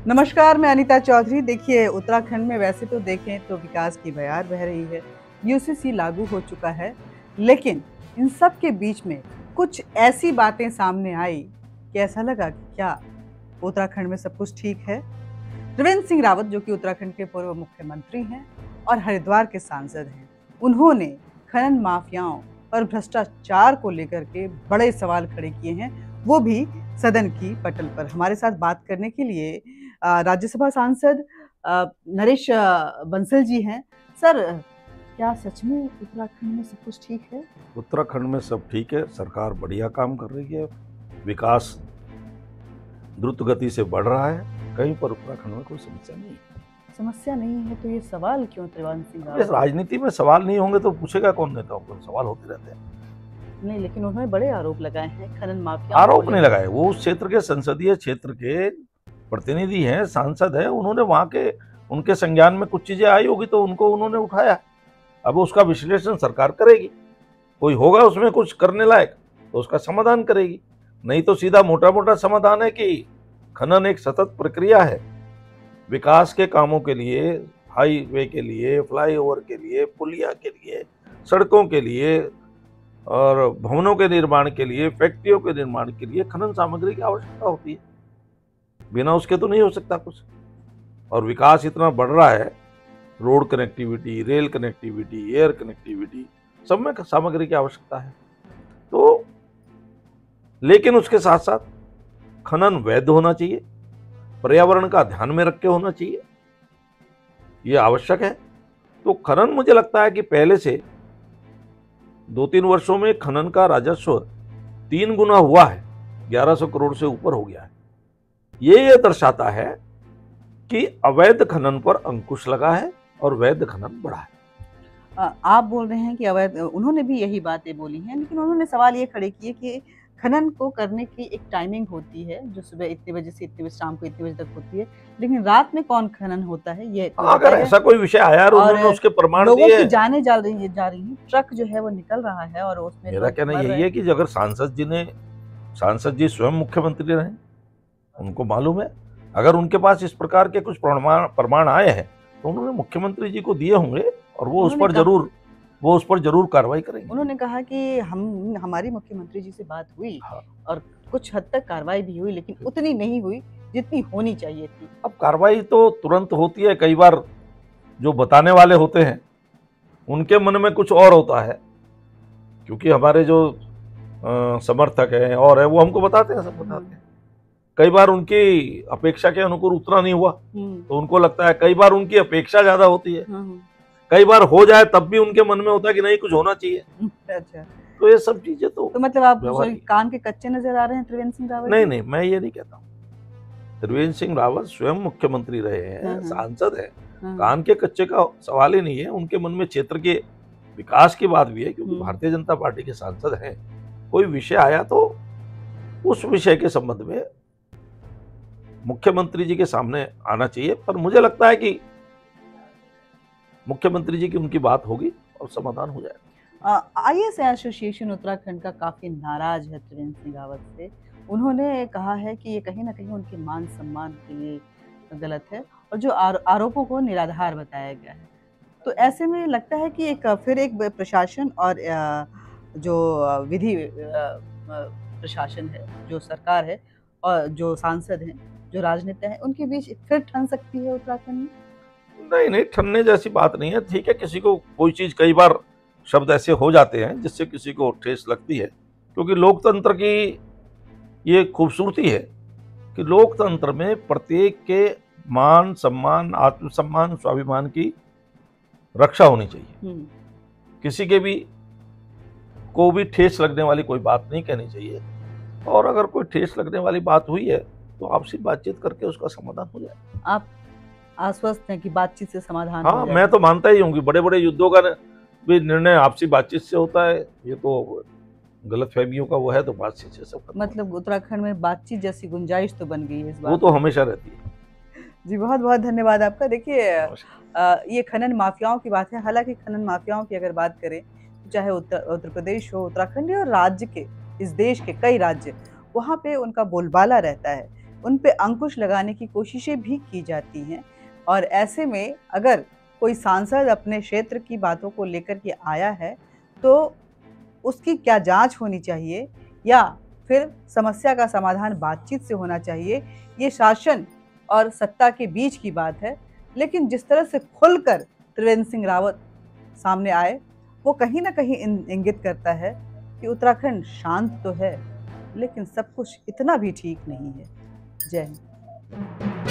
नमस्कार, मैं अनीता चौधरी। देखिए, उत्तराखंड में वैसे तो देखें तो विकास की बयार बह रही है, यूसीसी लागू हो चुका है, लेकिन इन सब के बीच में कुछ ऐसी बातें सामने आई कि ऐसा लगा कि क्या उत्तराखंड में सब कुछ ठीक है। त्रिवेंद्र सिंह रावत, जो कि उत्तराखंड के पूर्व मुख्यमंत्री हैं और हरिद्वार के सांसद हैं, उन्होंने खनन माफियाओं और भ्रष्टाचार को लेकर के बड़े सवाल खड़े किए हैं, वो भी सदन की पटल पर। हमारे साथ बात करने के लिए राज्यसभा सांसद नरेश बंसल जी हैं। सर, क्या सच में उत्तराखंड में सब कुछ ठीक है? उत्तराखंड में सब ठीक है, सरकार बढ़िया काम कर रही है, विकास द्रुत गति से बढ़ रहा है, कहीं पर उत्तराखंड में कोई समस्या नहीं है। समस्या नहीं है तो ये सवाल क्यों त्रिवेंद्र सिंह इस रावत? राजनीति में सवाल नहीं होंगे तो पूछेगा कौन नेताओं को? सवाल होते रहते हैं। नहीं, लेकिन उन्होंने बड़े आरोप लगाए हैं खनन माफिया। आरोप नहीं लगाए, वो उस क्षेत्र के संसदीय क्षेत्र के प्रतिनिधि हैं, सांसद हैं, उन्होंने वहां के उनके संज्ञान में कुछ चीजें आई होगी तो उनको उन्होंने उठाया। अब उसका विश्लेषण सरकार करेगी, कोई होगा उसमें कुछ करने लायक तो उसका समाधान करेगी, नहीं तो सीधा मोटा मोटा समाधान है कि खनन एक सतत प्रक्रिया है, विकास के कामों के लिए, हाईवे के लिए, फ्लाईओवर के लिए, पुलिया के लिए, सड़कों के लिए और भवनों के निर्माण के लिए, फैक्ट्रियों के निर्माण के लिए खनन सामग्री की आवश्यकता होती है, बिना उसके तो नहीं हो सकता कुछ। और विकास इतना बढ़ रहा है, road connectivity, rail connectivity, air connectivity, सब में सामग्री की आवश्यकता है। तो लेकिन उसके साथ साथ खनन वैध होना चाहिए, पर्यावरण का ध्यान में रख के होना चाहिए, ये आवश्यक है। तो खनन मुझे लगता है कि पहले से 2-3 वर्षों में खनन का राजस्व 3 गुना हुआ है, 1100 करोड़ से ऊपर हो गया है। ये दर्शाता है कि अवैध खनन पर अंकुश लगा है और वैध खनन बढ़ा है। आप बोल रहे हैं कि अवैध, उन्होंने भी यही बातें बोली हैं, लेकिन उन्होंने सवाल ये खड़े किए कि खनन को करने की एक टाइमिंग होती है, जो सुबह इतने बजे से इतने बजे, शाम को इतने बजे तक होती है, लेकिन रात में कौन खनन होता है ये अगर ऐसा कोई विषय आया और उन्होंने उसके प्रमाण लोगों दिए की हैं। जाने जा रही है, ट्रक जो है वो निकल रहा है और उसमें मेरा कहना यही है कि अगर सांसद जी स्वयं मुख्यमंत्री रहे, उनको मालूम है, अगर उनके पास इस प्रकार के कुछ प्रमाण आए हैं तो उन्होंने मुख्यमंत्री जी को दिए होंगे और वो उस पर जरूर कार्रवाई करेंगे। उन्होंने कहा कि हमारी मुख्यमंत्री जी से बात हुई और कुछ हद तक कार्रवाई भी हुई, लेकिन उतनी नहीं हुई जितनी होनी चाहिए थी। अब कार्रवाई तो तुरंत होती है, कई बार जो बताने वाले होते हैं उनके मन में कुछ और होता है, क्योंकि हमारे जो समर्थक हैं और है वो हमको बताते हैं, सब बताते हैं। कई बार उनकी अपेक्षा के अनुकूल उतना नहीं हुआ तो उनको लगता है, कई बार उनकी अपेक्षा ज्यादा होती है, कई बार हो जाए तब भी उनके मन में होता है कि नहीं कुछ होना चाहिए। अच्छा, तो ये सब चीजें तो मतलब आप कान के कच्चे नजर आ रहे हैं त्रिवेंद्र सिंह रावत? नहीं, मैं ये नहीं कहता हूँ। त्रिवेंद्र सिंह रावत स्वयं मुख्यमंत्री रहे हैं, सांसद है, कान के कच्चे का सवाल ही नहीं है। उनके मन में क्षेत्र के विकास की बात भी है, क्योंकि भारतीय जनता पार्टी के सांसद हैं। कोई विषय आया तो उस विषय के संबंध में मुख्यमंत्री जी के सामने आना चाहिए, पर मुझे लगता है कि मुख्यमंत्री जी की उनकी बात होगी और समाधान हो जाएगा। आईएएस एसोसिएशन उत्तराखंड का काफी नाराज है त्रिवेंद्र सिंह रावत से। उन्होंने कहा है कि ये कहीं ना कहीं उनके मान सम्मान के लिए गलत है और जो आरोपों को निराधार बताया गया है। तो ऐसे में लगता है कि फिर एक प्रशासन और जो विधि प्रशासन है, जो सरकार है और जो सांसद हैं, जो राजनेता है, उनके बीच फिर ठन सकती है उत्तराखंड में? नहीं, ठन्ने जैसी बात नहीं है। ठीक है, किसी को कोई चीज, कई बार शब्द ऐसे हो जाते हैं जिससे किसी को ठेस लगती है, क्योंकि लोकतंत्र की ये खूबसूरती है कि लोकतंत्र में प्रत्येक के मान सम्मान, आत्मसम्मान, स्वाभिमान की रक्षा होनी चाहिए। किसी के भी को भी ठेस लगने वाली कोई बात नहीं कहनी चाहिए, और अगर कोई ठेस लगने वाली बात हुई है तो आपसी बातचीत करके उसका समाधान हो जाए। आप आश्वस्त हैं कि बातचीत से समाधान हाँ, मैं तो मानता ही हूँ कि बड़े बड़े युद्धों का भी निर्णय आपसी बातचीत से होता है। ये तो गलतफहमियों का वो है तो बातचीत से सब, मतलब उत्तराखंड में बातचीत जैसी गुंजाइश तो बन गई है इस बात। वो तो हमेशा रहती है। जी, बहुत बहुत धन्यवाद आपका। देखिए, ये खनन माफियाओं की बात है। हालांकि खनन माफियाओं की अगर बात करें, चाहे उत्तर प्रदेश हो, उत्तराखंड और राज्य के, इस देश के कई राज्य, वहाँ पे उनका बोलबाला रहता है उन पे अंकुश लगाने की कोशिशें भी की जाती हैं। और ऐसे में अगर कोई सांसद अपने क्षेत्र की बातों को लेकर के आया है, तो उसकी क्या जांच होनी चाहिए या फिर समस्या का समाधान बातचीत से होना चाहिए, ये शासन और सत्ता के बीच की बात है। लेकिन जिस तरह से खुलकर त्रिवेंद्र सिंह रावत सामने आए, वो कहीं न कहीं इंगित करता है कि उत्तराखंड शांत तो है, लेकिन सब कुछ इतना भी ठीक नहीं है। जय हिंद।